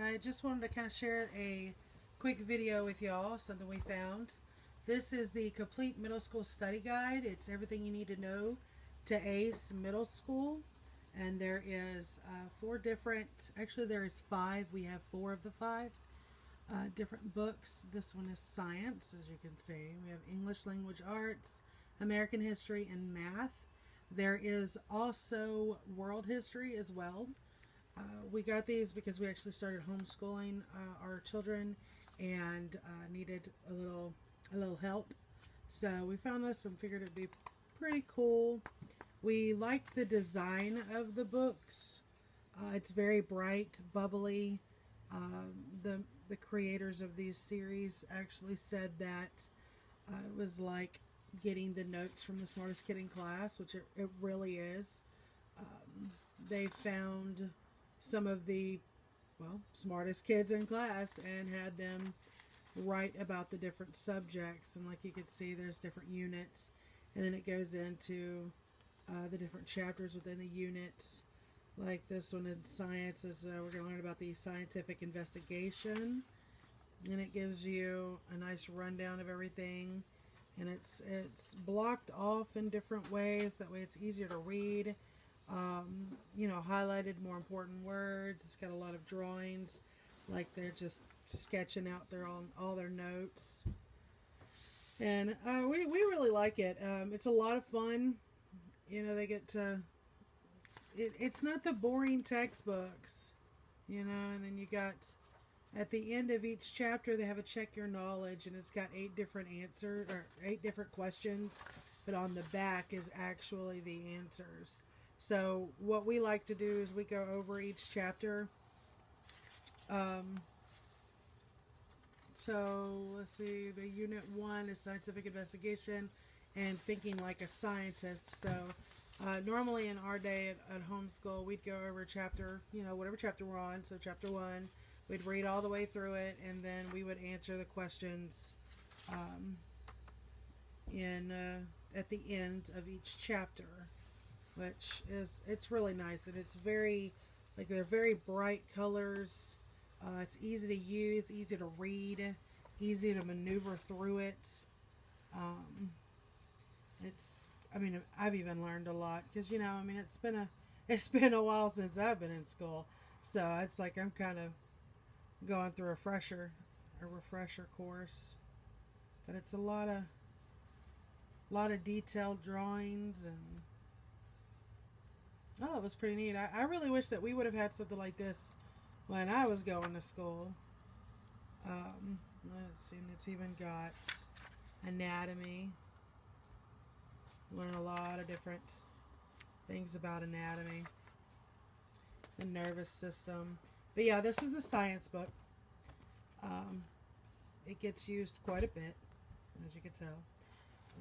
I just wanted to kind of share a quick video with y'all, something we found. This is the complete middle school study guide. It's everything you need to know to ace middle school. And there is actually there is 5. We have 4 of the 5 different books. This one is science, as you can see. We have English language arts, American history, and math. There is also world history as well. We got these because we actually started homeschooling our children and needed a little help. So we found this and figured it'd be pretty cool. We like the design of the books. It's very bright, bubbly. The creators of these series actually said that it was like getting the notes from the smartest kid in class, which it really is. They found some of the smartest kids in class and had them write about the different subjects. And like you can see, there's different units, and then it goes into the different chapters within the units. Like this one in science is we're going to learn about the scientific investigation, and it gives you a nice rundown of everything, and it's blocked off in different ways. That way it's easier to read. Highlighted more important words. It's got a lot of drawings, like they're just sketching out all their notes, and we really like it. It's a lot of fun. They get to it's not the boring textbooks, and then you got at the end of each chapter they have a check your knowledge, and it's got 8 different answers or 8 different questions, but on the back is actually the answers. So what we like to do is we go over each chapter. So let's see, the unit 1 is scientific investigation and thinking like a scientist. So normally in our day at homeschool, we'd go over chapter, whatever chapter we're on. So chapter 1, we'd read all the way through it, and then we would answer the questions at the end of each chapter, which it's really nice, and it's very, they're very bright colors. It's easy to use, easy to read, easy to maneuver through it. I've even learned a lot because it's been a while since I've been in school, so it's like I'm kind of going through a refresher course. But it's a lot of detailed drawings, and it was pretty neat. I really wish that we would have had something like this when I was going to school. Let's see, and it's even got anatomy. Learn a lot of different things about anatomy, the nervous system. But yeah, this is the science book. It gets used quite a bit, as you can tell.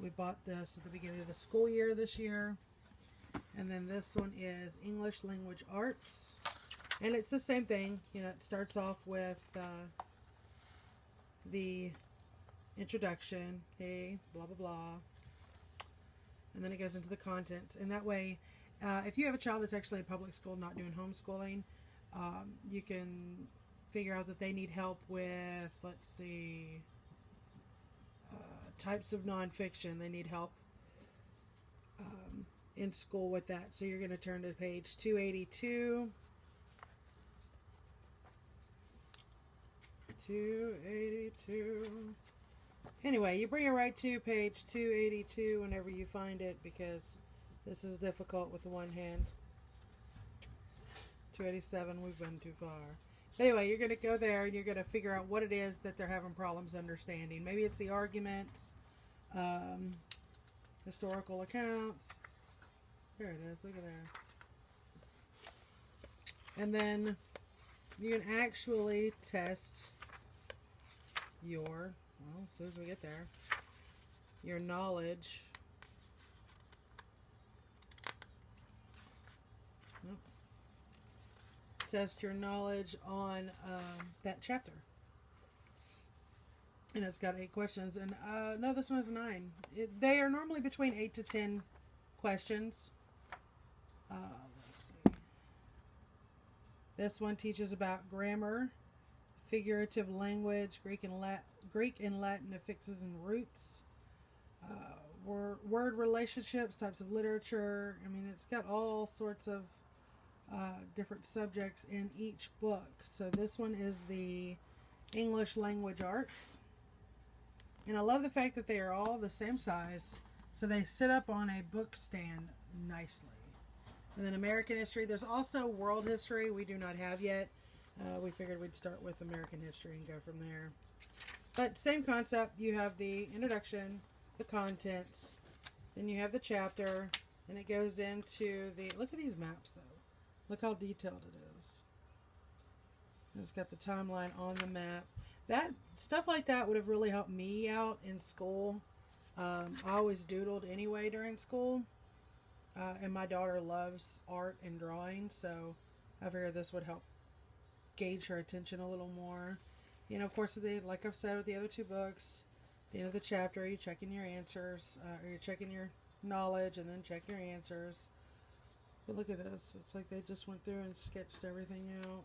We bought this at the beginning of the school year this year. And then this one is English language arts. And it's the same thing. It starts off with the introduction. Hey, blah, blah, blah. And then it goes into the contents. And that way, if you have a child that's actually in public school, not doing homeschooling, you can figure out that they need help with, let's see, types of nonfiction. They need help in school with that. So you're going to turn to page 282. 282. Anyway, you bring it right to page 282 whenever you find it, because this is difficult with one hand. 287, we've been too far. Anyway, you're going to go there and you're going to figure out what it is that they're having problems understanding. Maybe it's the arguments, historical accounts. There it is, look at there. And then you can actually test your, as soon as we get there, your knowledge. Test your knowledge on that chapter. And it's got 8 questions. And no, this one has 9. They are normally between 8 to 10 questions. Let's see. This one teaches about grammar, figurative language, Greek and Latin affixes and roots, word relationships, types of literature. I mean, it's got all sorts of different subjects in each book. So this one is the English language arts. And I love the fact that they are all the same size, so they sit up on a book stand nicely. And then American history. There's also world history we do not have yet. We figured we'd start with American history and go from there. But same concept. You have the introduction, the contents, then you have the chapter, and it goes into the... Look at these maps, though. Look how detailed it is. It's got the timeline on the map. That stuff like that would have really helped me out in school. I always doodled anyway during school. And my daughter loves art and drawing, so I figured this would help gauge her attention a little more. You know, of course, like I've said with the other two books, at the end of the chapter, you're checking your answers, or you're checking your knowledge and then check your answers. But look at this. It's like they just went through and sketched everything out.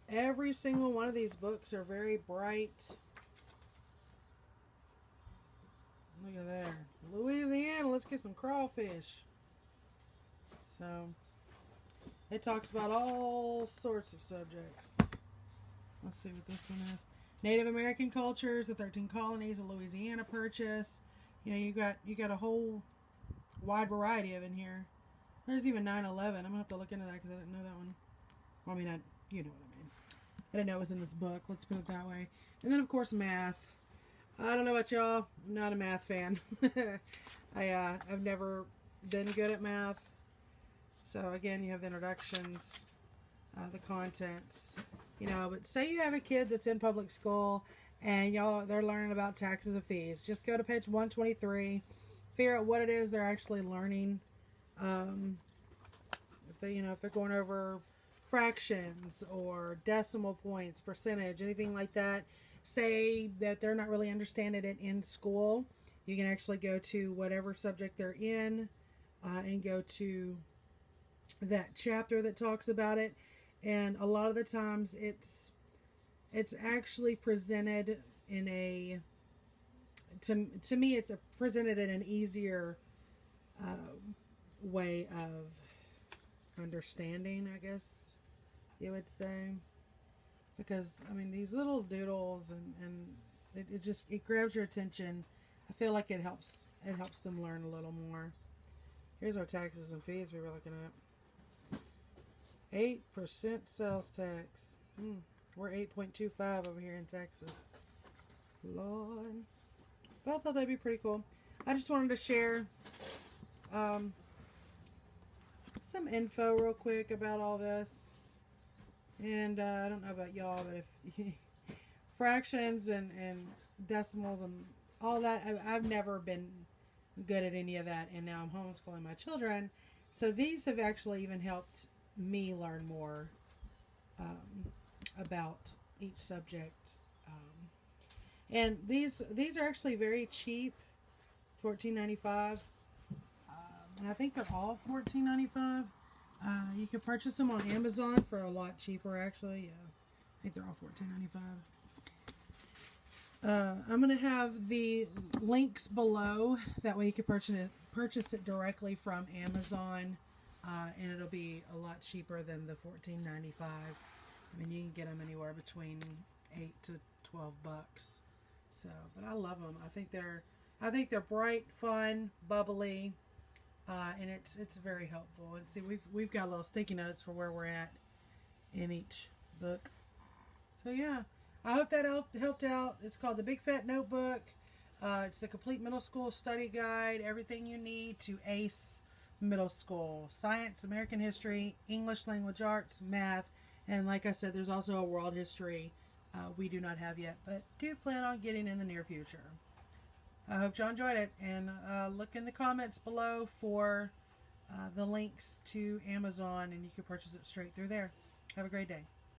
Every single one of these books are very bright. Look at there. Louisiana, let's get some crawfish. So, it talks about all sorts of subjects. Let's see what this one is. Native American cultures, the 13 colonies, the Louisiana Purchase. You know, you got a whole wide variety of in here. There's even 9/11. I'm going to have to look into that because I didn't know that one. Well, I mean, you know what I mean. I didn't know it was in this book. Let's put it that way. And then, of course, math. I don't know about y'all. I'm not a math fan. I've never been good at math. So, again, you have the introductions, the contents. You know, but say you have a kid that's in public school and they're learning about taxes and fees. Just go to page 123. Figure out what it is they're actually learning. If they're going over fractions or decimal points, percentage, anything like that, say that they're not really understanding it in school, you can actually go to whatever subject they're in and go to that chapter that talks about it. And a lot of the times it's actually presented in a, to me, it's presented in an easier way of understanding, I guess you would say. Because, I mean, these little doodles and it grabs your attention. I feel like it helps them learn a little more. Here's our taxes and fees we were looking at. 8% sales tax. We're 8.25 over here in Texas. Lord. But I thought that'd be pretty cool. I just wanted to share some info real quick about all this. And I don't know about y'all, but if fractions and decimals and all that, I've never been good at any of that, and now I'm homeschooling my children. So these have actually even helped me learn more about each subject. And these are actually very cheap, $14.95. And I think they're all $14.95. You can purchase them on Amazon for a lot cheaper, actually. Yeah, I think they're all $14.95. I'm going to have the links below. That way you can purchase it directly from Amazon. And it'll be a lot cheaper than the $14.95. I mean, you can get them anywhere between $8 to $12 bucks. So, but I love them. I think they're bright, fun, bubbly. And it's very helpful. And see, we've got little sticky notes for where we're at in each book. So yeah, I hope that helped out. It's called the Big Fat Notebook. It's the complete middle school study guide. Everything you need to ace middle school: science, American history, English language arts, math, and like I said, there's also a world history we do not have yet, but do plan on getting in the near future. I hope y'all enjoyed it, and look in the comments below for the links to Amazon, and you can purchase it straight through there. Have a great day.